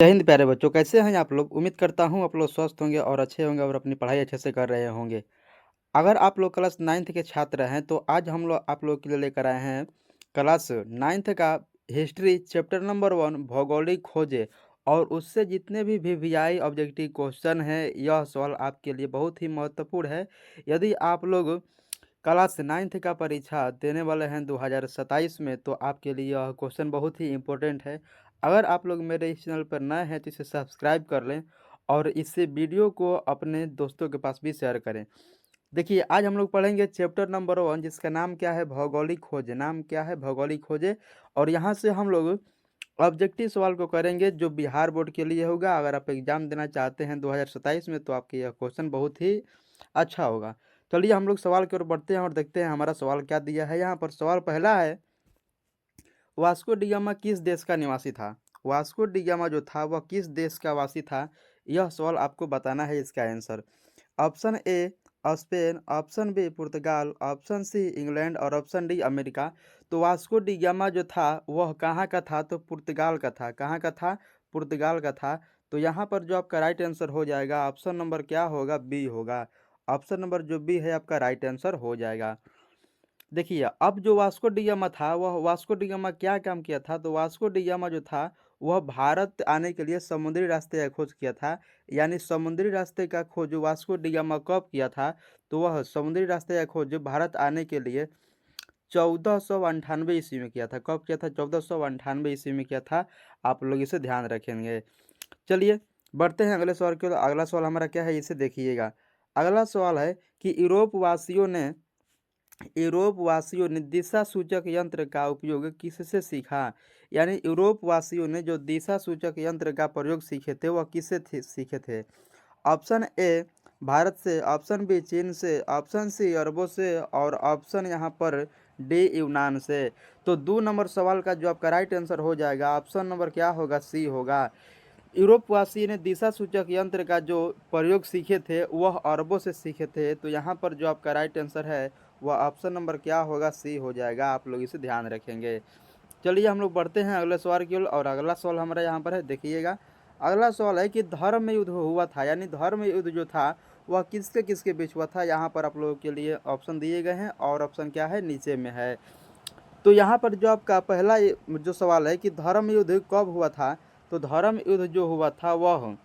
जय हिंद प्यारे बच्चों, कैसे हैं आप लोग? उम्मीद करता हूँ आप लोग स्वस्थ होंगे और अच्छे होंगे और अपनी पढ़ाई अच्छे से कर रहे होंगे। अगर आप लोग क्लास 9th के छात्र हैं तो आज हम लोग आप लोग के लिए लेकर आए हैं क्लास 9th का हिस्ट्री चैप्टर नंबर 1 भौगोलिक खोजें। और उससे जितने भी वीवीआई ऑब्जेक्टिव क्वेश्चन हैं, यह सवाल आपके लिए बहुत ही महत्वपूर्ण है। यदि आप लोग क्लास 9th का परीक्षा देने वाले हैं 2027 में, तो आपके लिए यह क्वेश्चन बहुत ही इम्पोर्टेंट है। अगर आप लोग मेरे इस चैनल पर नए हैं तो इसे सब्सक्राइब कर लें और इससे वीडियो को अपने दोस्तों के पास भी शेयर करें। देखिए, आज हम लोग पढ़ेंगे चैप्टर नंबर 1, जिसका नाम क्या है? भौगोलिक खोजें। नाम क्या है? भौगोलिक खोजें। और यहाँ से हम लोग ऑब्जेक्टिव सवाल को करेंगे जो बिहार बोर्ड के लिए होगा। अगर आप एग्जाम देना चाहते हैं 2027 में, तो आपके यह क्वेश्चन बहुत ही अच्छा होगा। चलिए हम लोग सवाल की ओर बढ़ते हैं और देखते हैं हमारा सवाल क्या दिया है। यहाँ पर सवाल पहला है, वास्को डी गामा किस देश का निवासी था? वास्को डी गामा जो था वह किस देश का वासी था? यह सवाल आपको बताना है इसका answer. Option A Spain, option B Portugal, option C England और ऑप्शन डी अमेरिका। तो वास्को डी गामा जो था वह कहाँ का था? तो पुर्तगाल का था। कहाँ का था? पुर्तगाल का था। तो यहाँ पर जो आपका राइट आंसर हो जाएगा, ऑप्शन नंबर क्या होगा? बी होगा। ऑप्शन नंबर जो बी है आपका राइट आंसर हो जाएगा। देखिए, अब जो वास्को डी गामा था वह वास्को डी गामा क्या काम किया था? तो वास्को डी गामा जो था वह भारत आने के लिए समुद्री रास्ते का खोज किया था। यानी समुद्री रास्ते का खोज वास्को डी गामा कब किया था? तो वह समुद्री रास्ते का खोज भारत आने के लिए 1498 ईस्वी में किया था। कब किया था? 1498 ईस्वी में किया था। आप लोग इसे ध्यान रखेंगे। चलिए बढ़ते हैं अगले सवाल की ओर। अगला सवाल हमारा क्या है, इसे देखिएगा। अगला सवाल है कि यूरोपवासियों ने दिशा सूचक यंत्र का उपयोग किससे सीखा? यानी यूरोपवासियों ने जो दिशा सूचक यंत्र का प्रयोग सीखे थे वह सीखे थे? ऑप्शन ए भारत से, ऑप्शन बी चीन से, ऑप्शन सी अरबों से और ऑप्शन यहाँ पर डी यूनान से। तो 2 नंबर सवाल का जो आपका राइट आंसर हो जाएगा, ऑप्शन नंबर क्या होगा? सी होगा। यूरोपवासी ने दिशा सूचक यंत्र का जो प्रयोग सीखे थे वह अरबों से सीखे थे। तो यहाँ पर जो आपका राइट आंसर है वह ऑप्शन नंबर क्या होगा? सी हो जाएगा। आप लोग इसे ध्यान रखेंगे। चलिए हम लोग बढ़ते हैं अगले सवाल की ओर। और अगला सवाल हमारा यहाँ पर है, देखिएगा। अगला सवाल है कि धर्म युद्ध हुआ था, यानी धर्म युद्ध जो था वह किसके किसके बीच हुआ था? यहाँ पर आप लोगों के लिए ऑप्शन दिए गए हैं और ऑप्शन क्या है? नीचे में है। तो यहाँ पर जो आपका पहला जो सवाल है कि धर्म युद्ध कब हुआ था? तो धर्म युद्ध जो हुआ था वह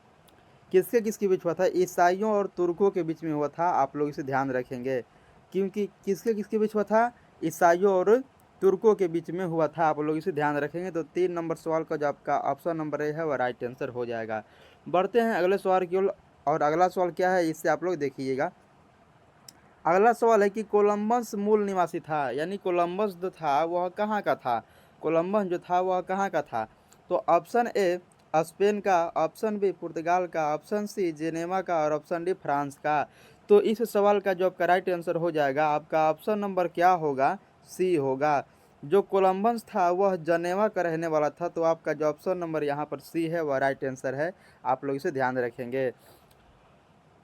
किसके किसके बीच हुआ था? ईसाइयों और तुर्कों के बीच में हुआ था। आप लोग इसे ध्यान रखेंगे, क्योंकि किसके किसके बीच हुआ था? ईसाइयों और तुर्कों के बीच में हुआ था। आप लोग इसे ध्यान रखेंगे। तो 3 नंबर सवाल का जो आपका ऑप्शन नंबर ए है वह राइट आंसर हो जाएगा। बढ़ते हैं अगले सवाल की ओर। और अगला सवाल क्या है, इससे आप लोग देखिएगा। अगला सवाल है कि कोलंबस मूल निवासी था, यानी कोलंबस जो था वह कहाँ का था? कोलंबस जो था वह कहाँ का था? तो ऑप्शन ए स्पेन का, ऑप्शन बी पुर्तगाल का, ऑप्शन सी जेनेवा का और ऑप्शन डी फ्रांस का। तो इस सवाल का जो आपका राइट आंसर हो जाएगा, आपका ऑप्शन नंबर क्या होगा? सी होगा। जो कोलंबस था वह जनेवा का रहने वाला था। तो आपका जो ऑप्शन नंबर यहाँ पर सी है वह राइट आंसर है। आप लोग इसे ध्यान रखेंगे।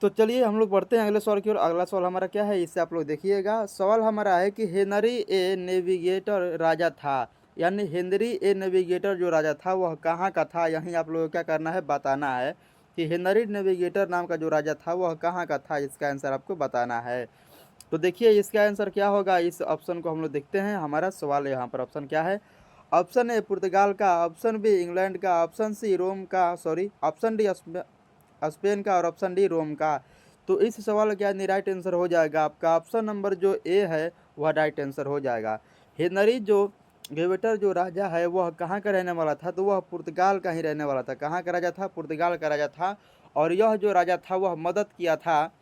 तो चलिए हम लोग बढ़ते हैं अगले सवाल की ओर। अगला सवाल हमारा क्या है, इससे आप लोग देखिएगा। सवाल हमारा है कि हेनरी ए नेविगेटर राजा था, यानी हेनरी ए नेविगेटर जो राजा था वह कहाँ का था? यहीं आप लोगों को क्या करना है? बताना है कि हेनरी नेविगेटर नाम का जो राजा था वह कहाँ का था। इसका आंसर आपको बताना है। तो देखिए इसका आंसर क्या होगा, इस ऑप्शन को हम लोग देखते हैं। हमारा सवाल यहाँ पर ऑप्शन क्या है? ऑप्शन ए पुर्तगाल का, ऑप्शन बी इंग्लैंड का, ऑप्शन सी रोम का, सॉरी ऑप्शन डी स्पेन का और ऑप्शन डी रोम का। तो इस सवाल का यानी राइट आंसर हो जाएगा आपका ऑप्शन नंबर जो ए है वह राइट आंसर हो जाएगा। हेनरी जो गेवेटर जो राजा है वह कहाँ का रहने वाला था? तो वह पुर्तगाल का ही रहने वाला था। कहाँ का राजा था? पुर्तगाल का राजा था। और यह जो राजा था वह मदद किया था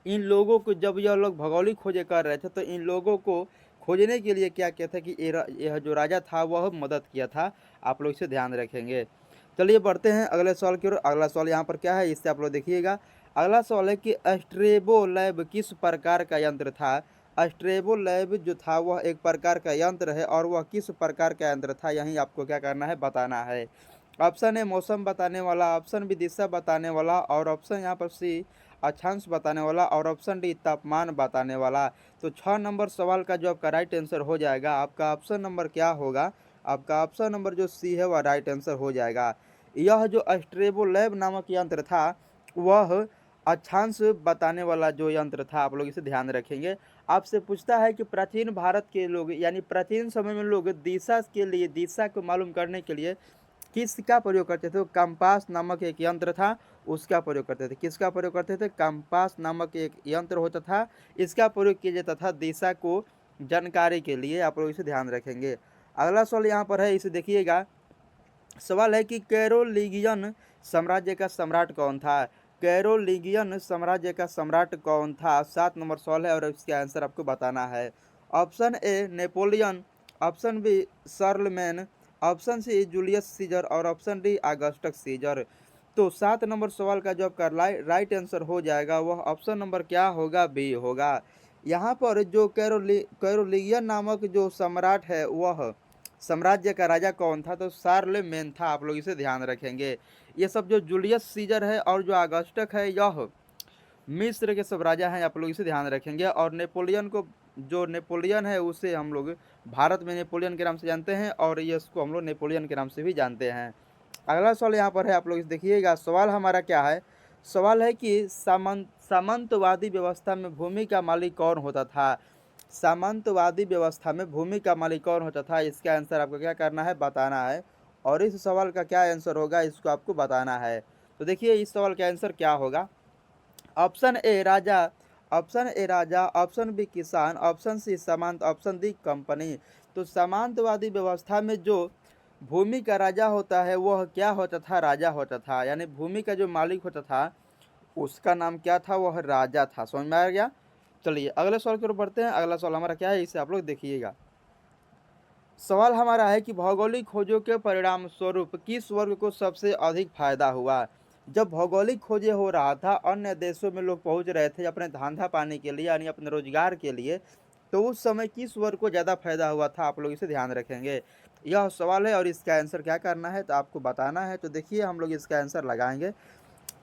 इन लोगों को। जब यह लोग भौगोलिक खोजें कर रहे थे तो इन लोगों को खोजने के लिए क्या किया था कि यह जो राजा था वह मदद किया था। आप लोग इसे ध्यान रखेंगे। चलिए बढ़ते हैं अगले सवाल की ओर। अगला सवाल यहाँ पर क्या है, इससे आप लोग देखिएगा। अगला सवाल है कि एस्ट्रेबोलैब किस प्रकार का यंत्र था? एस्ट्रेबोलैब जो था वह एक प्रकार का यंत्र है और वह किस प्रकार का यंत्र था, यहीं आपको क्या करना है? बताना है। ऑप्शन ए मौसम बताने वाला, ऑप्शन बी दिशा बताने वाला और ऑप्शन यहाँ पर सी अक्षांश बताने वाला और ऑप्शन डी तापमान बताने वाला। तो 6 नंबर सवाल का जो आपका राइट आंसर हो जाएगा, आपका ऑप्शन नंबर क्या होगा? आपका ऑप्शन नंबर जो सी है वह राइट आंसर हो जाएगा। यह जो एस्ट्रोलेब नामक यंत्र था वह अक्षांश बताने वाला जो यंत्र था, आप लोग इसे ध्यान रखेंगे। आपसे पूछता है कि प्राचीन भारत के लोग यानी प्राचीन समय में लोग दिशा के लिए, दिशा को मालूम करने के लिए किसका प्रयोग करते थे? तो कंपास नामक एक यंत्र था, उसका प्रयोग करते थे। किसका प्रयोग करते थे? कंपास नामक एक यंत्र होता था, इसका प्रयोग किया जाता था दिशा को जानकारी के लिए। आप लोग इसे ध्यान रखेंगे। अगला सवाल यहाँ पर है, इसे देखिएगा। सवाल है कि कैरोलिंगियन साम्राज्य का सम्राट कौन था? कैरोलिंगियन साम्राज्य का सम्राट कौन था? 7 नंबर सवाल है और इसका आंसर आपको बताना है। Option A Napoleon, option B Charlemagne, option C Julius Caesar और ऑप्शन डी ऑगस्टस सीजर। तो 7 नंबर सवाल का जो आपका राइट आंसर हो जाएगा वह ऑप्शन नंबर क्या होगा? बी होगा। यहाँ पर जो कैरोलिंगियन नामक जो सम्राट है वह साम्राज्य का राजा कौन था? तो शार्लेमेन था। आप लोग इसे ध्यान रखेंगे। ये सब जो जूलियस सीजर है और जो ऑगस्टस है यह मिस्र के सब राजा हैं, आप लोग इसे ध्यान रखेंगे। और नेपोलियन को, जो नेपोलियन है उसे हम लोग भारत में नेपोलियन के नाम से जानते हैं और ये इसको हम लोग नेपोलियन के नाम से भी जानते हैं। अगला सवाल यहाँ पर है, आप लोग इसे देखिएगा। सवाल हमारा क्या है? सवाल है कि सामंतवादी व्यवस्था में भूमि का मालिक कौन होता था? सामंतवादी व्यवस्था में भूमि का मालिक कौन होता था? इसका आंसर आपको क्या करना है? बताना है। और इस सवाल का क्या आंसर होगा इसको आपको बताना है। तो देखिए इस सवाल का आंसर क्या होगा। ऑप्शन ए राजा, ऑप्शन ए राजा, ऑप्शन बी किसान, ऑप्शन सी सामंत, ऑप्शन डी कंपनी। तो सामंतवादी व्यवस्था में जो भूमि का राजा होता है वह क्या होता था? राजा होता था। यानी भूमि का जो मालिक होता था उसका नाम क्या था? वह राजा था। समझ में आ गया? चलिए अगले सवाल की ओर बढ़ते हैं। अगला सवाल हमारा क्या है इसे आप लोग देखिएगा। सवाल हमारा है कि भौगोलिक खोजों के परिणाम स्वरूप किस वर्ग को सबसे अधिक फायदा हुआ? जब भौगोलिक खोजें हो रहा था, अन्य देशों में लोग पहुंच रहे थे अपने धंधा पाने के लिए यानी अपने रोजगार के लिए, तो उस समय किस वर्ग को ज़्यादा फायदा हुआ था? आप लोग इसे ध्यान रखेंगे। यह सवाल है और इसका आंसर क्या करना है तो आपको बताना है। तो देखिए हम लोग इसका आंसर लगाएंगे।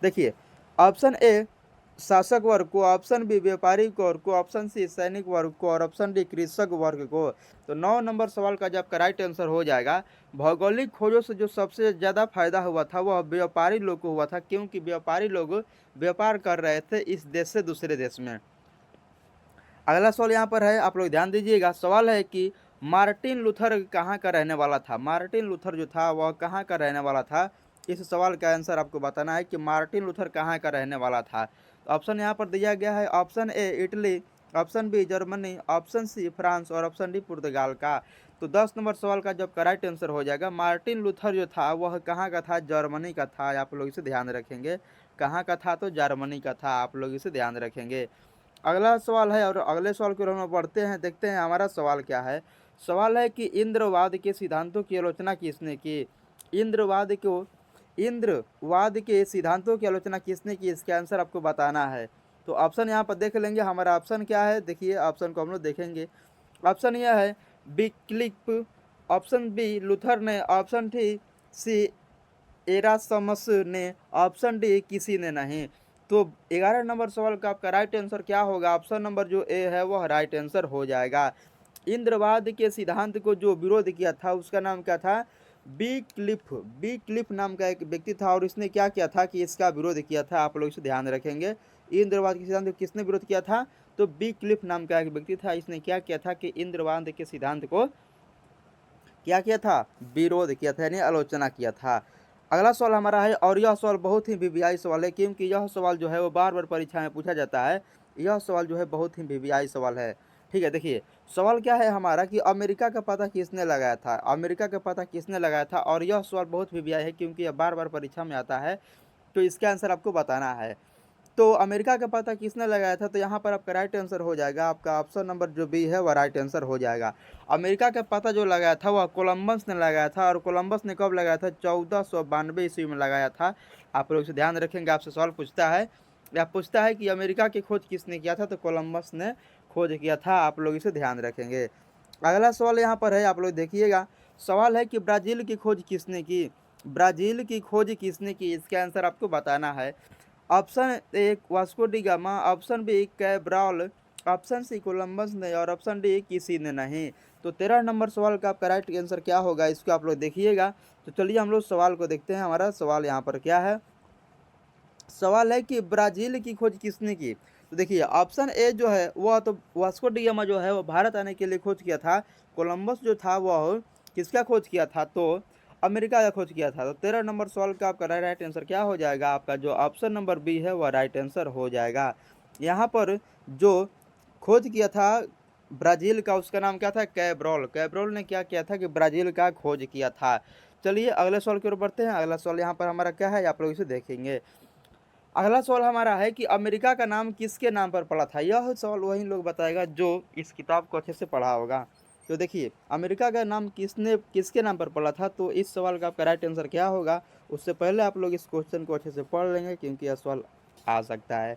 देखिए ऑप्शन ए शासक वर्ग को, ऑप्शन बी व्यापारिक वर्ग को, ऑप्शन सी सैनिक वर्ग को और ऑप्शन डी कृषक वर्ग को। तो 9 नंबर सवाल का जो आपका राइट आंसर हो जाएगा, भौगोलिक खोजों से जो सबसे ज़्यादा फायदा हुआ था वह व्यापारी लोग को हुआ था, क्योंकि व्यापारी लोग व्यापार कर रहे थे इस देश से दूसरे देश में। अगला सवाल यहाँ पर है, आप लोग ध्यान दीजिएगा। सवाल है कि मार्टिन लूथर कहाँ का रहने वाला था? मार्टिन लूथर जो था वह कहाँ का रहने वाला था? इस सवाल का आंसर आपको बताना है कि मार्टिन लूथर कहाँ का रहने वाला था। तो ऑप्शन यहाँ पर दिया गया है। Option A Italy, option B Germany, option C France और ऑप्शन डी पुर्तगाल का। तो 10 नंबर सवाल का जब का राइट आंसर हो जाएगा, मार्टिन लूथर जो था वह कहाँ का था? जर्मनी का था। आप लोग इसे ध्यान रखेंगे। कहाँ का था? तो जर्मनी का था। आप लोग इसे ध्यान रखेंगे। अगला सवाल है और अगले सवाल की ओर हम बढ़ते हैं। देखते हैं हमारा सवाल क्या है। सवाल है कि इंद्रवाद के सिद्धांतों की आलोचना किसने की? इंद्रवाद को, इंद्रवाद के सिद्धांतों की आलोचना किसने की? इसका आंसर आपको बताना है। तो ऑप्शन यहाँ पर देख लेंगे। हमारा ऑप्शन क्या है? देखिए ऑप्शन को हम लोग देखेंगे। ऑप्शन यह है विक्लिप, ऑप्शन बी लूथर ने, ऑप्शन सी एरासमस ने, ऑप्शन डी किसी ने नहीं। तो 11 नंबर सवाल का आपका राइट आंसर क्या होगा? ऑप्शन नंबर जो ए है वह राइट आंसर हो जाएगा। इंद्रवाद के सिद्धांत को जो विरोध किया था उसका नाम क्या था? B Cliff. बी क्लिफ नाम का एक व्यक्ति था और इसने क्या किया था कि इसका विरोध किया था। आप लोग इसे ध्यान रखेंगे। इंद्रवाद के सिद्धांत को किसने विरोध किया था? तो बी क्लिफ नाम का एक व्यक्ति था। इसने क्या किया था कि इंद्रवाद के सिद्धांत को क्या किया था? विरोध किया था यानी आलोचना किया था। अगला सवाल हमारा है और यह सवाल बहुत ही वीवीआई सवाल है, क्योंकि यह सवाल जो है वो बार बार परीक्षा में पूछा जाता है। यह सवाल जो है बहुत ही वीवीआई सवाल है। ठीक है, देखिए सवाल क्या है हमारा कि अमेरिका का पता किसने लगाया था? अमेरिका का पता किसने लगाया था? और यह सवाल बहुत वीवीआई है क्योंकि यह बार बार परीक्षा में आता है। तो इसका आंसर आपको बताना है। तो अमेरिका का पता किसने लगाया था? तो यहाँ पर आपका राइट आंसर हो जाएगा, आपका ऑप्शन नंबर जो बी है वह राइट आंसर हो जाएगा। अमेरिका का पता जो लगाया था वह कोलंबस ने लगाया था। और कोलंबस ने कब लगाया था? 1492 ईस्वी में लगाया था। आप लोग इसे ध्यान रखेंगे। आपसे सवाल पूछता है या पूछता है कि अमेरिका की खोज किसने किया था? तो कोलंबस ने खोज किया था। आप लोग इसे ध्यान रखेंगे। अगला सवाल यहाँ पर है, आप लोग देखिएगा। सवाल है कि ब्राज़ील की खोज किसने की? ब्राज़ील की खोज किसने की? इसका आंसर आपको बताना है। Option A Vasco da Gama, option B Cabral, option C Columbus ने और ऑप्शन डी किसी ने नहीं। तो 13 नंबर सवाल का आपका राइट आंसर क्या होगा, इसको आप लोग देखिएगा। तो चलिए हम लोग सवाल को देखते हैं। हमारा सवाल यहाँ पर क्या है, सवाल है कि ब्राज़ील की खोज किसने की। तो देखिए ऑप्शन ए जो है वह तो वास्को डी गामा जो है वो भारत आने के लिए खोज किया था। कोलंबस जो था वह किसका खोज किया था, तो अमेरिका का खोज किया था। तो 13 नंबर सवाल का आपका राइट आंसर क्या हो जाएगा, आपका जो ऑप्शन नंबर बी है वह राइट आंसर हो जाएगा। यहाँ पर जो खोज किया था ब्राज़ील का, उसका नाम क्या था, कैब्रोल। कैब्रोल ने क्या किया था कि ब्राज़ील का खोज किया था। चलिए अगले सवाल की ओर बढ़ते हैं। अगला सवाल यहाँ पर हमारा क्या है, आप लोग इसे देखेंगे। अगला सवाल हमारा है कि अमेरिका का नाम किसके नाम पर पड़ा था। यह सवाल वही लोग बताएगा जो इस किताब को अच्छे से पढ़ा होगा। तो देखिए अमेरिका का नाम किसके नाम पर पड़ा था, तो इस सवाल का आपका राइट आंसर क्या होगा, उससे पहले आप लोग इस क्वेश्चन को अच्छे से पढ़ लेंगे क्योंकि यह सवाल आ सकता है।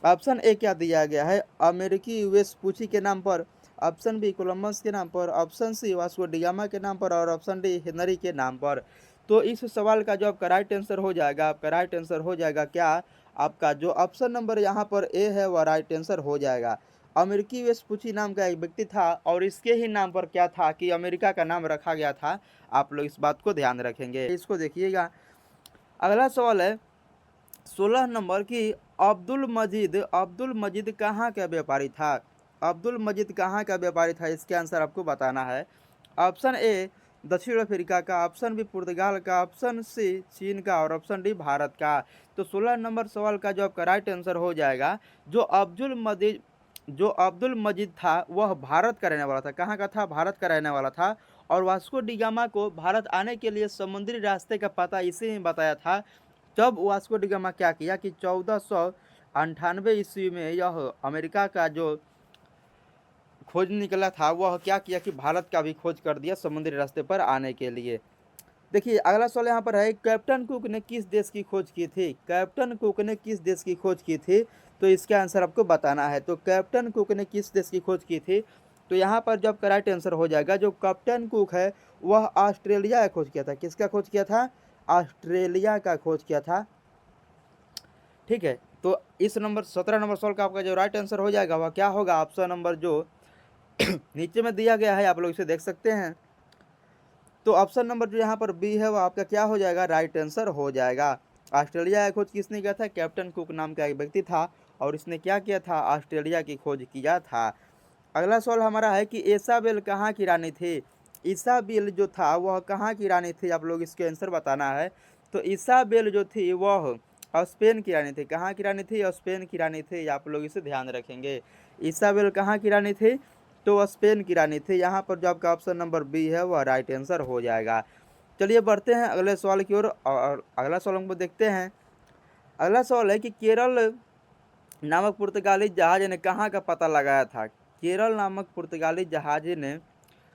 ऑप्शन ए क्या दिया गया है, अमेरिकी वेस्पूची के नाम पर। ऑप्शन बी कोलंबस के नाम पर। ऑप्शन सी वास्को डिगामा के नाम पर। और ऑप्शन डी हेनरी के नाम पर। तो इस सवाल का जो आपका राइट आंसर हो जाएगा, आपका राइट आंसर हो जाएगा क्या, आपका जो ऑप्शन नंबर यहाँ पर ए है वह राइट आंसर हो जाएगा। अमेरिकी वेस्पूची नाम का एक व्यक्ति था और इसके ही नाम पर क्या था कि अमेरिका का नाम रखा गया था। आप लोग इस बात को ध्यान रखेंगे, इसको देखिएगा। अगला सवाल है 16 नंबर की अब्दुल मजीद कहाँ का व्यापारी था। अब्दुल मजीद कहाँ का व्यापारी था, इसके आंसर आपको बताना है। ऑप्शन ए दक्षिण अफ्रीका का। ऑप्शन बी पुर्तगाल का। ऑप्शन सी चीन का। और ऑप्शन डी भारत का। तो 16 नंबर सवाल का जो आपका राइट आंसर हो जाएगा, जो अब्दुल मजीद था वह भारत का रहने वाला था। कहाँ का था, भारत का रहने वाला था। और वास्को डी गामा को भारत आने के लिए समुद्री रास्ते का पता इसी में बताया था। जब वास्को डी गामा क्या किया कि 1498 ईस्वी में यह अमेरिका का जो खोज निकला था वह क्या किया कि भारत का भी खोज कर दिया समुद्री रास्ते पर आने के लिए। देखिए अगला सवाल यहाँ पर है, कैप्टन कुक ने किस देश की खोज की थी। कैप्टन कुक ने किस देश की खोज की थी, तो इसका आंसर आपको बताना है। तो कैप्टन कुक ने किस देश की खोज की थी, तो यहाँ पर जब का राइट आंसर हो जाएगा, जो कैप्टन कुक है वह ऑस्ट्रेलिया का खोज किया था। किसका खोज किया था, ऑस्ट्रेलिया का खोज किया था। ठीक है, तो इस नंबर 17 नंबर सवाल का आपका जो राइट आंसर हो जाएगा वह क्या होगा, ऑप्शन नंबर जो नीचे में दिया गया है आप लोग इसे देख सकते हैं। तो ऑप्शन नंबर जो यहाँ पर बी है वो आपका क्या हो जाएगा, राइट आंसर हो जाएगा। ऑस्ट्रेलिया की खोज किसने किया था, कैप्टन कुक नाम का एक व्यक्ति था और इसने क्या किया था, ऑस्ट्रेलिया की खोज किया था। अगला सवाल हमारा है कि इसाबेल कहाँ की रानी थी। इसाबेल जो था वह कहाँ की रानी थी, आप लोग इसके आंसर बताना है। तो इसाबेल जो थी वह स्पेन की रानी थी। कहाँ की रानी थी, स्पेन की रानी थी। आप लोग इसे ध्यान रखेंगे, इसाबेल कहाँ की रानी थी, तो स्पेन की रानी थी। यहाँ पर जो आपका ऑप्शन नंबर बी है वह राइट आंसर हो जाएगा। चलिए बढ़ते हैं अगले सवाल की ओर और अगला सवाल हमको देखते हैं। अगला सवाल है कि केरल नामक पुर्तगाली जहाज ने कहाँ का पता लगाया था। केरल नामक पुर्तगाली जहाज ने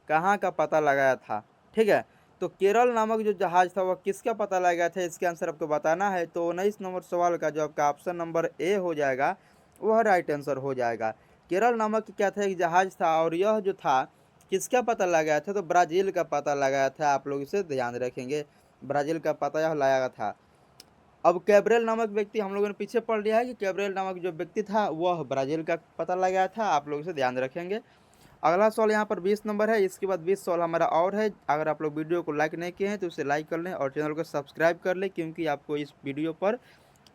कहाँ का पता लगाया था। ठीक है, तो केरल नामक जो जहाज था वह किसका पता लगाया था, इसके आंसर आपको बताना है। तो 19 नंबर सवाल का जो आपका ऑप्शन नंबर ए हो जाएगा वह राइट आंसर हो जाएगा। केरल नामक क्या था, एक जहाज था और यह जो था किसका पता लगाया था, तो ब्राज़ील का पता लगाया था। आप लोग इसे ध्यान रखेंगे, ब्राज़ील का पता यह लगाया था। अब कैब्रेल नामक व्यक्ति, हम लोगों ने पीछे पढ़ लिया है कि कैब्रेल नामक जो व्यक्ति था वह ब्राज़ील का पता लगाया था। आप लोग इसे ध्यान रखेंगे। अगला सवाल यहाँ पर 20 नंबर है, इसके बाद 20 सवाल हमारा और है। अगर आप लोग वीडियो को लाइक नहीं किए हैं तो उसे लाइक कर लें और चैनल को सब्सक्राइब कर लें क्योंकि आपको इस वीडियो पर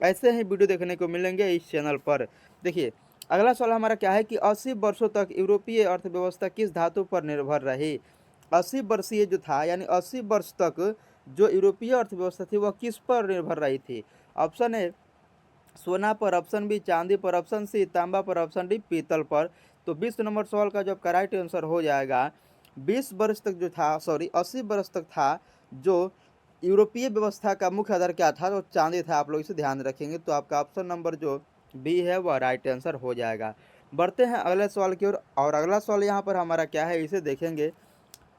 ऐसे ही वीडियो देखने को मिलेंगे इस चैनल पर। देखिए अगला सवाल हमारा क्या है कि 80 वर्षों तक यूरोपीय अर्थव्यवस्था किस धातु पर निर्भर रही। 80 वर्षीय जो था यानी 80 वर्ष तक जो यूरोपीय अर्थव्यवस्था थी वह किस पर निर्भर रही थी। ऑप्शन ए सोना पर। ऑप्शन बी चांदी पर। ऑप्शन सी तांबा पर। ऑप्शन डी पीतल पर। तो 20 नंबर सवाल का जो आपका राइट आंसर हो जाएगा, 20 वर्ष तक जो था, सॉरी 80 वर्ष तक था जो यूरोपीय व्यवस्था का मुख्य आधार क्या था, तो चांदी था। आप लोग इसे ध्यान रखेंगे। तो आपका ऑप्शन नंबर जो बी है वह राइट आंसर हो जाएगा। बढ़ते हैं अगले सवाल की ओर और अगला सवाल यहाँ पर हमारा क्या है, इसे देखेंगे।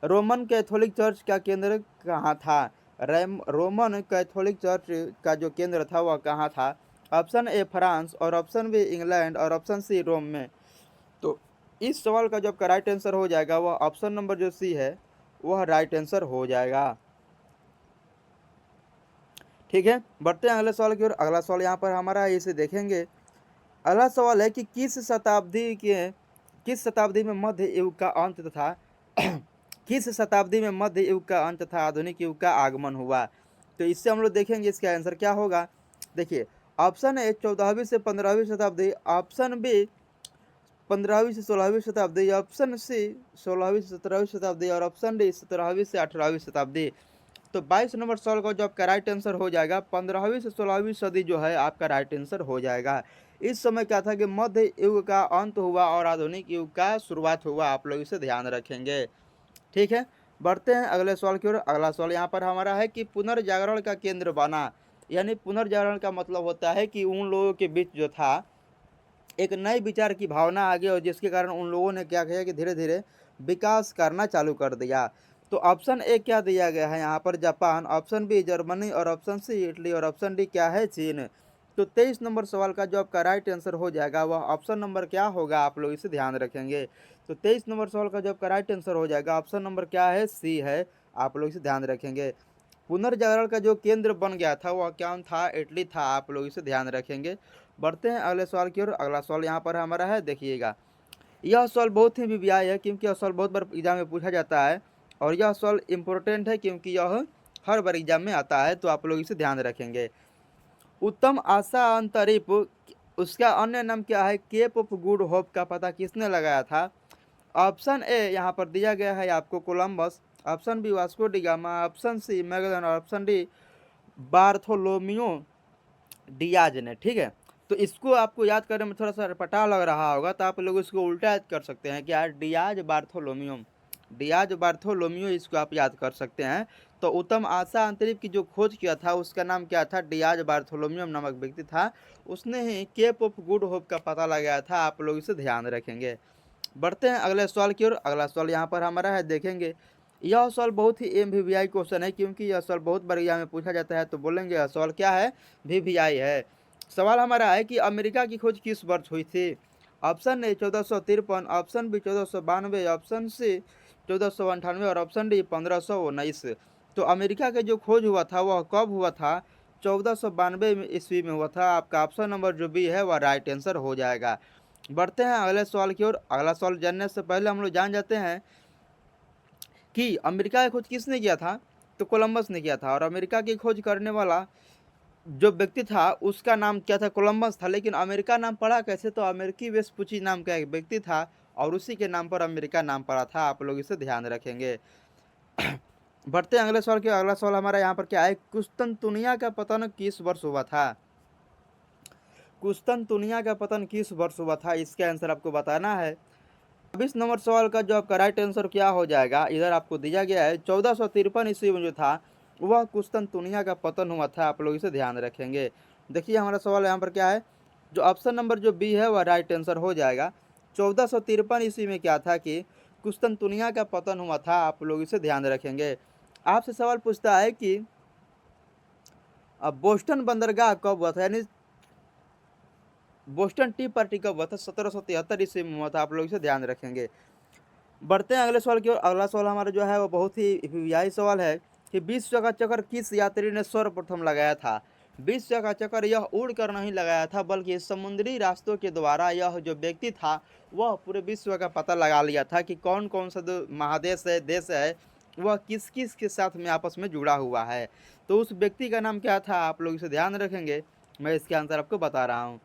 रोमन कैथोलिक चर्च का केंद्र कहाँ था। रोमन कैथोलिक चर्च का जो केंद्र था वह कहाँ था। ऑप्शन ए फ्रांस और ऑप्शन बी इंग्लैंड और ऑप्शन सी रोम में। तो इस सवाल का जो आपका राइट आंसर हो जाएगा वह ऑप्शन नंबर जो सी है वह राइट आंसर हो जाएगा। ठीक है, बढ़ते हैं अगले सवाल की ओर। अगला सवाल यहाँ पर हमारा है, इसे देखेंगे। अगला सवाल है कि किस शताब्दी में मध्य युग का अंत था। किस शताब्दी में मध्य युग का अंत तथा आधुनिक युग का आगमन हुआ? तो इससे हम लोग देखेंगे इसका आंसर क्या होगा। देखिए, ऑप्शन ए 14वीं से 15वीं शताब्दी, ऑप्शन बी 15वीं से 16वीं शताब्दी, ऑप्शन सी 16वीं से 17वीं शताब्दी और ऑप्शन डी 17वीं से 18वीं शताब्दी। तो 22 नंबर सवाल का जो आपका राइट आंसर हो जाएगा 15वीं से 16वीं सदी जो है आपका राइट आंसर हो जाएगा। इस समय क्या था कि मध्य युग का अंत हुआ और आधुनिक युग का शुरुआत हुआ, आप लोग इसे ध्यान रखेंगे। ठीक है, बढ़ते हैं अगले सवाल की ओर। अगला सवाल यहाँ पर हमारा है कि पुनर्जागरण का केंद्र बना, यानी पुनर्जागरण का मतलब होता है कि उन लोगों के बीच जो था एक नए विचार की भावना आ गई और जिसके कारण उन लोगों ने क्या किया कि धीरे धीरे विकास करना चालू कर दिया। तो ऑप्शन ए क्या दिया गया है यहाँ पर, जापान, ऑप्शन बी जर्मनी और ऑप्शन सी इटली और ऑप्शन डी क्या है, चीन। तो 23 नंबर सवाल का जो आपका राइट आंसर हो जाएगा वह ऑप्शन नंबर क्या होगा, आप लोग इसे ध्यान रखेंगे। तो 23 नंबर सवाल का जो आपका राइट आंसर हो जाएगा ऑप्शन नंबर क्या है, सी है, आप लोग इसे ध्यान रखेंगे। पुनर्जागरण का जो केंद्र बन गया था वह क्या था, इटली था, आप लोग इसे ध्यान रखेंगे। बढ़ते हैं अगले सवाल की ओर। अगला सवाल यहाँ पर हमारा है, देखिएगा यह सवाल बहुत ही वीवीआई है क्योंकि यह सवाल बहुत बार एग्जाम में पूछा जाता है और यह सवाल इम्पोर्टेंट है क्योंकि यह हर बार एग्जाम में आता है, तो आप लोग इसे ध्यान रखेंगे। उत्तम आशा अंतरिप, उसका अन्य नाम क्या है, केप ऑफ गुड होप का पता किसने लगाया था? ऑप्शन ए यहाँ पर दिया गया है आपको Columbus, option B Vasco da Gama, option C Magellan और ऑप्शन डी बार्थोलोमियो डियाज ने। ठीक है, तो इसको आपको याद करने में थोड़ा सा रटपटा लग रहा होगा, तो आप लोग इसको उल्टा याद कर सकते हैं कि यार डियाज बार्थोलोमियो, डियाज बार्थोलोमियो, इसको आप याद कर सकते हैं। तो उत्तम आशा अंतरिक्ष की जो खोज किया था उसका नाम क्या था, डियाज बार्थोलोमियो नामक व्यक्ति था, उसने he kept of good hope का पता लगाया था, आप लोग इसे ध्यान रखेंगे। बढ़ते हैं अगले सवाल की ओर। अगला सवाल यहाँ पर हमारा है, देखेंगे यह सवाल बहुत ही एमवीवीआई क्वेश्चन है क्योंकि यह सवाल बहुत बार एग्जाम में पूछा जाता है, तो बोलेंगे यह सवाल क्या है, वीवीआई है। सवाल हमारा है कि अमेरिका की खोज किस वर्ष हुई थी? Option A 1453, option B 1492, option C 1498 और ऑप्शन डी 1519। तो अमेरिका का जो खोज हुआ था वह कब हुआ था? 1492 ईस्वी में हुआ था। आपका ऑप्शन नंबर जो बी है वह राइट आंसर हो जाएगा। बढ़ते हैं अगले सवाल की ओर। अगला सवाल जानने से पहले हम लोग जान जाते हैं कि अमेरिका की खोज किसने किया था। तो कोलंबस ने किया था और अमेरिका की खोज करने वाला जो व्यक्ति था उसका नाम क्या था, कोलंबस था, लेकिन अमेरिका नाम पड़ा कैसे? तो अमेरिकी वेस्पुची नाम का एक व्यक्ति था और उसी के नाम पर अमेरिका नाम पड़ा था, आप लोग इसे ध्यान रखेंगे। बढ़ते हैं अगले सवाल की। अगला सवाल हमारा यहाँ पर क्या है, कुस्तुनतुनिया का पतन किस वर्ष हुआ था? कुस्तुनतुनिया का पतन किस वर्ष हुआ था, इसका आंसर आपको बताना है। 26 नंबर सवाल का जो आपका राइट आंसर क्या हो जाएगा, इधर आपको दिया गया है 1453 ईस्वी में जो था वह कुस्तुनतुनिया का पतन हुआ था, आप लोग इसे ध्यान रखेंगे। देखिए हमारा सवाल यहाँ पर क्या है, जो ऑप्शन नंबर जो बी है वह राइट आंसर हो जाएगा। 1453 ईस्वी में क्या था कि कुस्तुनतुनिया का पतन हुआ था, आप लोग इसे ध्यान रखेंगे। आपसे सवाल पूछता है कि अब बोस्टन बंदरगाह कब हुआ था, यानी बोस्टन टी पार्टी कब हुआ था? 1773 ईस्वी में हुआ था, आप लोग इसे ध्यान रखेंगे। बढ़ते हैं अगले सवाल की ओर। अगला सवाल हमारा जो है वो बहुत ही वीवीआई सवाल है कि विश्व का चक्कर किस यात्री ने सर्वप्रथम लगाया था? विश्व का चक्कर यह उड़ कर नहीं लगाया था बल्कि समुद्री रास्तों के द्वारा यह जो व्यक्ति था वह पूरे विश्व का पता लगा लिया था कि कौन कौन सा जो महादेश है, देश है, वह किस किस के साथ में आपस में जुड़ा हुआ है। तो उस व्यक्ति का नाम क्या था, आप लोग इसे ध्यान रखेंगे, मैं इसके आंसर आपको बता रहा हूँ।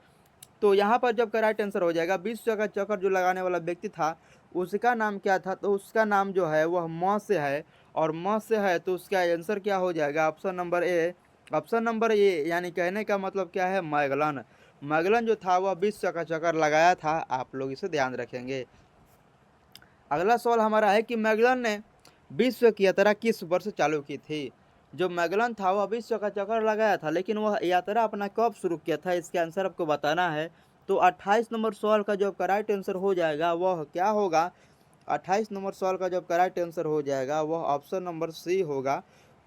तो यहाँ पर जब का राइट आंसर हो जाएगा, विश्व का चक्कर जो लगाने वाला व्यक्ति था उसका नाम क्या था? तो उसका नाम जो है वह म से है और म से है तो उसका आंसर क्या हो जाएगा, option number A. Option number A यानी कहने का मतलब क्या है, मैगलन। मैगलन जो था वह विश्व का चक्कर लगाया था, आप लोग इसे ध्यान रखेंगे। अगला सवाल हमारा है कि मैगलन ने विश्व की यात्रा किस वर्ष चालू की थी? जो मैगलन था वह विश्व का चक्कर लगाया था, लेकिन वह यात्रा अपना कब शुरू किया था, इसका आंसर आपको बताना है। तो 28 नंबर सवाल का जो आपका राइट आंसर हो जाएगा वह क्या होगा? 28 नंबर सवाल का जो आपका राइट आंसर हो जाएगा वह ऑप्शन नंबर सी होगा।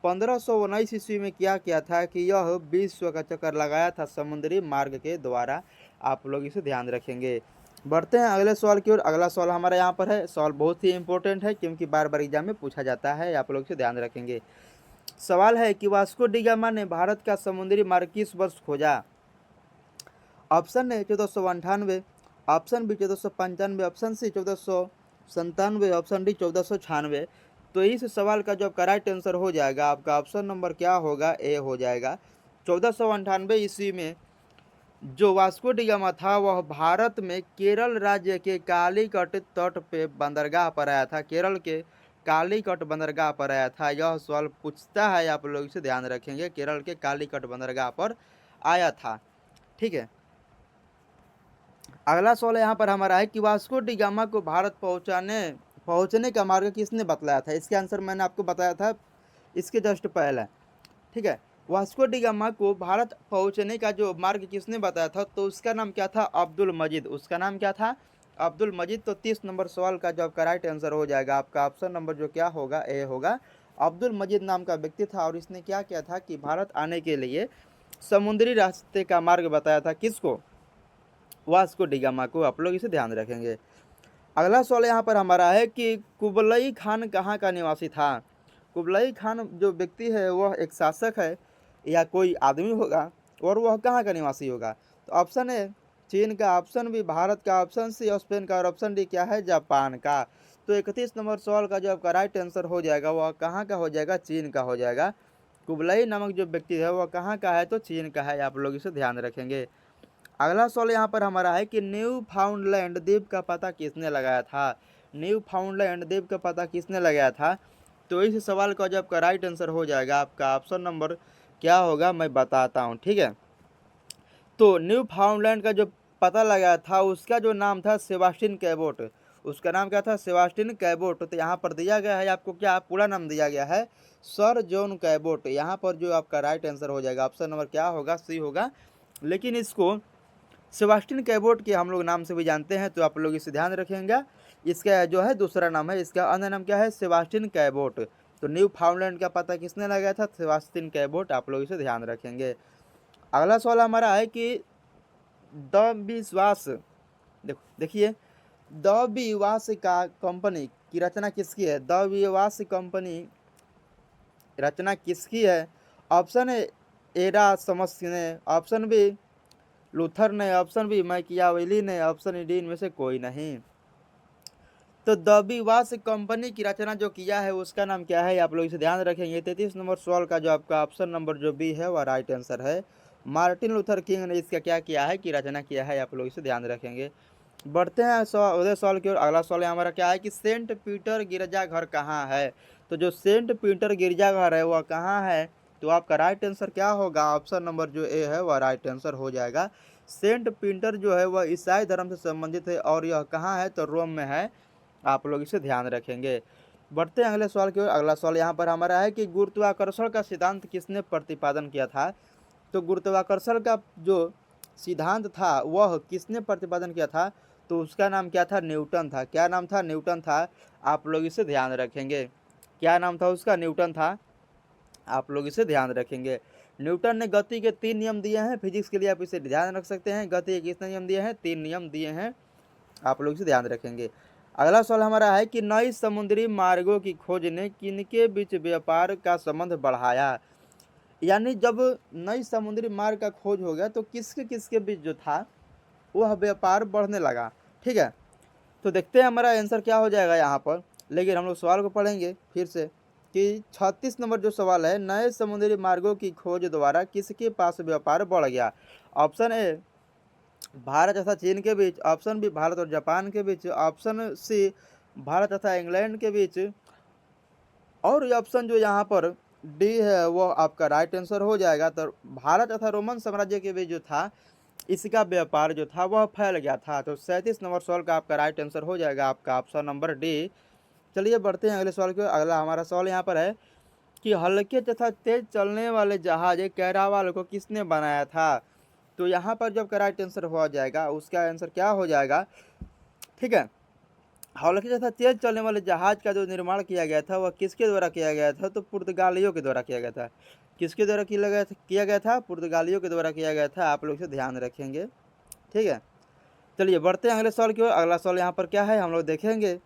1519 ईस्वी में क्या था कि यह विश्व का चक्कर लगाया था समुद्री मार्ग के द्वारा, आप लोग इसे ध्यान रखेंगे। बढ़ते हैं अगले सवाल की ओर। अगला सवाल हमारा यहाँ पर है, सवाल बहुत ही इंपॉर्टेंट है क्योंकि बार बार एग्जाम में पूछा जाता है, आप लोग इसे ध्यान रखेंगे। सवाल है कि वास्को डी गामा ने भारत का समुद्री मार्ग किस वर्ष खोजा? ऑप्शन है 1498, option B 1495, option C 1400 97, option D 1496। तो इस सवाल का जो आपका राइट आंसर हो जाएगा आपका ऑप्शन नंबर क्या होगा, ए हो जाएगा। 1498 ईस्वी में जो वास्को डी गामा था वह भारत में केरल राज्य के कालीकट तट पे बंदरगाह पर आया था। केरल के कालीकट बंदरगाह पर आया था। यह सवाल पूछता है, आप लोग इसे ध्यान रखेंगे, केरल के कालीकट बंदरगाह पर आया था। ठीक है, अगला सवाल यहाँ पर हमारा है कि वास्को डी गामा को भारत पहुँचने का मार्ग किसने बतलाया था। इसके आंसर मैंने आपको बताया था इसके जस्ट पहले। ठीक है, वास्को डी गामा को भारत पहुंचने का जो मार्ग किसने बताया था, तो उसका नाम क्या था, अब्दुल मजीद। उसका नाम क्या था, अब्दुल मजीद। तो 30 नंबर सवाल का जो आपका राइट आंसर हो जाएगा आपका ऑप्शन नंबर जो क्या होगा, ए होगा। अब्दुल मजीद नाम का व्यक्ति था और इसने क्या किया था कि भारत आने के लिए समुद्री रास्ते का मार्ग बताया था। किसको, वास्को डी गामा को। आप लोग इसे ध्यान रखेंगे। अगला सवाल यहाँ पर हमारा है कि कुबलई खान कहाँ का निवासी था। कुबलई खान जो व्यक्ति है वह एक शासक है या कोई आदमी होगा, और वह कहाँ का निवासी होगा। तो ऑप्शन ए चीन का, ऑप्शन बी भारत का, ऑप्शन सी स्पेन का, और ऑप्शन डी क्या है, जापान का। तो 31 नंबर सवाल का जो आपका राइट आंसर हो जाएगा वह कहाँ का हो जाएगा, चीन का हो जाएगा। कुबलई नामक जो व्यक्ति है वह कहाँ का है, तो चीन का है। आप लोग इसे ध्यान रखेंगे। अगला सवाल यहाँ पर हमारा है कि न्यू फाउंडलैंड द्वीप का पता किसने लगाया था। न्यू फाउंडलैंड द्वीप का पता किसने लगाया था। तो इस सवाल का जो आपका राइट आंसर हो जाएगा आपका ऑप्शन नंबर क्या होगा, मैं बताता हूँ। ठीक है, तो न्यू फाउंडलैंड का जो पता लगाया था उसका जो नाम था सेबास्टिन कैबोट। उसका नाम क्या था, सेबास्टिन कैबोट। तो यहाँ पर दिया गया है आपको क्या पूरा नाम दिया गया है, सर जॉन कैबोट। यहाँ पर जो आपका राइट आंसर हो जाएगा ऑप्शन नंबर क्या होगा, सी होगा। लेकिन इसको सेबास्टिन कैबोट के हम लोग नाम से भी जानते हैं, तो आप लोग इसे ध्यान रखेंगे। इसका जो है दूसरा नाम है, इसका अन्य नाम क्या है, सेबास्टिन कैबोट। तो न्यू फाउंडलैंड का पता किसने लगाया था, सेबास्टिन कैबोट। आप लोग इसे ध्यान रखेंगे। अगला सवाल हमारा है कि द विश्वास, देखिए द विश्वास का कंपनी की रचना किसकी है। द विश्वास कंपनी रचना किसकी है। ऑप्शन ए एरा समस ने, ऑप्शन बी लूथर ने, ऑप्शन बी मैकियावेली ने, ऑप्शन डी इनमें से कोई नहीं। तो द विश्वास कंपनी की रचना जो किया है उसका नाम क्या है, आप लोग इसे ध्यान रखेंगे। 33 नंबर सवाल का जो आपका ऑप्शन नंबर जो बी है वह राइट आंसर है। मार्टिन लूथर किंग ने इसका क्या किया है कि रचना किया है। आप लोग इसे ध्यान रखेंगे। बढ़ते हैं अगले सवाल की ओर। अगला सवाल हमारा क्या है कि सेंट पीटर गिरजाघर कहाँ है। तो जो सेंट पीटर गिरजाघर है वह कहाँ है, तो आपका राइट आंसर क्या होगा, ऑप्शन नंबर जो ए है वह राइट आंसर हो जाएगा। सेंट पीटर जो है वह ईसाई धर्म से संबंधित है और यह कहाँ है, तो रोम में है। आप लोग इसे ध्यान रखेंगे। बढ़ते हैं अगले सवाल की ओर। अगला सवाल यहाँ पर हमारा है कि गुरुत्वाकर्षण का सिद्धांत किसने प्रतिपादन किया था। तो गुरुत्वाकर्षण का जो सिद्धांत था वह किसने प्रतिपादन किया था, तो उसका नाम क्या था, न्यूटन था। क्या नाम था, न्यूटन था। आप लोग इसे ध्यान रखेंगे। क्या नाम था उसका, न्यूटन था। आप लोग इसे ध्यान रखेंगे। न्यूटन ने गति के 3 नियम दिए हैं फिजिक्स के लिए, आप इसे ध्यान रख सकते हैं। गति के कितने नियम दिए हैं, 3 नियम दिए हैं। आप लोग इसे ध्यान रखेंगे। अगला सवाल हमारा है कि नई समुद्री मार्गों की खोज ने किनके बीच व्यापार का संबंध बढ़ाया। यानी जब नई समुद्री मार्ग का खोज हो गया तो किसके किसके बीच जो था वह व्यापार बढ़ने लगा। ठीक है, तो देखते हैं हमारा आंसर क्या हो जाएगा यहाँ पर। लेकिन हम लोग सवाल को पढ़ेंगे फिर से कि 36 नंबर जो सवाल है, नए समुद्री मार्गों की खोज द्वारा किसके पास व्यापार बढ़ गया। ऑप्शन ए भारत तथा चीन के बीच, ऑप्शन बी भारत और जापान के बीच, ऑप्शन सी भारत तथा इंग्लैंड के बीच, और ऑप्शन जो यहाँ पर डी है वो आपका राइट आंसर हो जाएगा। तो भारत तथा रोमन साम्राज्य के बीच जो था इसका व्यापार जो था वह फैल गया था। तो 37 नंबर सवाल का आपका राइट आंसर हो जाएगा आपका ऑप्शन नंबर डी। चलिए बढ़ते हैं अगले सवाल की ओर। अगला हमारा सवाल यहाँ पर है कि हल्के तथा तेज चलने वाले जहाज कैरावाल को किसने बनाया था। तो यहाँ पर जब राइट आंसर हो जाएगा उसका आंसर क्या हो जाएगा। ठीक है, हल्के तथा तेज चलने वाले जहाज का जो निर्माण किया गया था वह किसके द्वारा किया गया था, तो पुर्तगालियों के द्वारा किया गया था। किसके द्वारा किया गया था, पुर्तगालियों के द्वारा किया गया था। आप लोग इसे ध्यान रखेंगे। ठीक है, चलिए बढ़ते हैं अगले सवाल की ओर। अगला सवाल यहाँ पर क्या है हम लोग देखेंगे।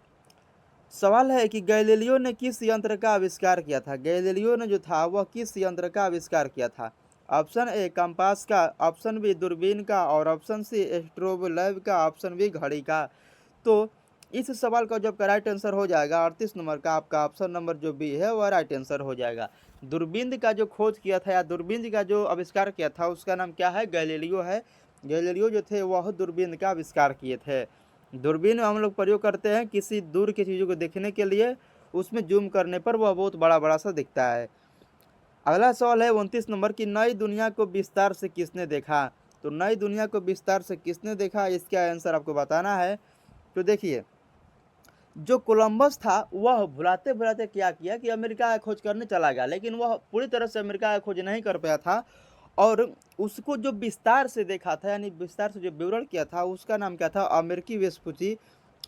सवाल है कि गैलीलियो ने किस यंत्र का आविष्कार किया था। गैलीलियो ने जो था वह किस यंत्र का आविष्कार किया था। ऑप्शन ए कंपास का, ऑप्शन बी दूरबीन का, और ऑप्शन सी एस्ट्रोब लैब का, ऑप्शन बी घड़ी का। तो इस सवाल का जो आपका राइट आंसर हो जाएगा 38 नंबर का, आपका ऑप्शन नंबर जो बी है वह राइट आंसर हो जाएगा। दूरबीन का जो खोज किया था या दूरबीन का जो आविष्कार किया था उसका नाम क्या है? गैलीलियो है। गैलीलियो जो थे वह दूरबीन का आविष्कार किए थे। दूरबीन हम लोग प्रयोग करते हैं किसी दूर की चीज़ों को देखने के लिए, उसमें जूम करने पर वह बहुत बड़ा बड़ा सा दिखता है। अगला सवाल है 29 नंबर की, नई दुनिया को विस्तार से किसने देखा? तो नई दुनिया को विस्तार से किसने देखा, इसका आंसर आपको बताना है। तो देखिए, जो कोलंबस था वह भुलाते भुलाते क्या किया कि अमेरिका का खोज करने चला गया, लेकिन वह पूरी तरह से अमेरिका का खोज नहीं कर पाया था। और उसको जो विस्तार से देखा था यानी विस्तार से जो विवरण किया था उसका नाम क्या था? अमेरिकी वेस्पुची।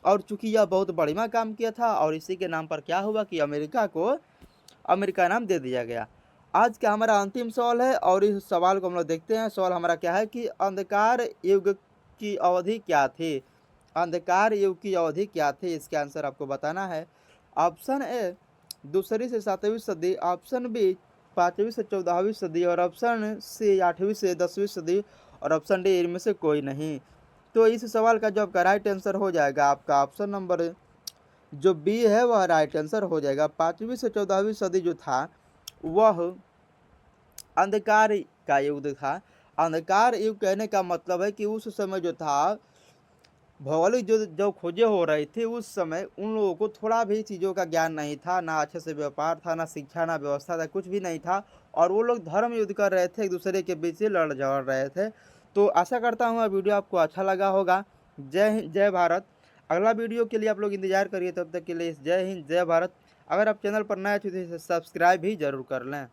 और चूंकि यह बहुत बढ़िया काम किया था और इसी के नाम पर क्या हुआ कि अमेरिका को अमेरिका नाम दे दिया गया। आज का हमारा अंतिम सवाल है और इस सवाल को हम लोग देखते हैं। सवाल हमारा क्या है कि अंधकार युग की अवधि क्या थी? अंधकार युग की अवधि क्या थी, इसका आंसर आपको बताना है। ऑप्शन ए दूसरी से 7वीं सदी, ऑप्शन बी 5वीं से 14वीं सदी और ऑप्शन सी 8वीं से 10वीं सदी और ऑप्शन डी इनमें से कोई नहीं। तो इस सवाल का जो आपका राइट आंसर हो जाएगा आपका ऑप्शन नंबर जो बी है वह राइट आंसर हो जाएगा। 5वीं से 14वीं सदी जो था वह अंधकार का युग था। अंधकार युग कहने का मतलब है कि उस समय जो था भौगोलिक जो खोजें हो रही थी उस समय उन लोगों को थोड़ा भी चीज़ों का ज्ञान नहीं था, ना अच्छे से व्यापार था, ना शिक्षा, ना व्यवस्था था, कुछ भी नहीं था। और वो लोग धर्म युद्ध कर रहे थे, एक दूसरे के बीच से लड़ झगड़ रहे थे। तो आशा करता हूँ वीडियो आपको अच्छा लगा होगा। जय हिंद, जय भारत। अगला वीडियो के लिए आप लोग इंतजार करिए, तब तक के लिए जय हिंद, जय भारत। अगर आप चैनल पर नए थे तो सब्सक्राइब भी जरूर कर लें।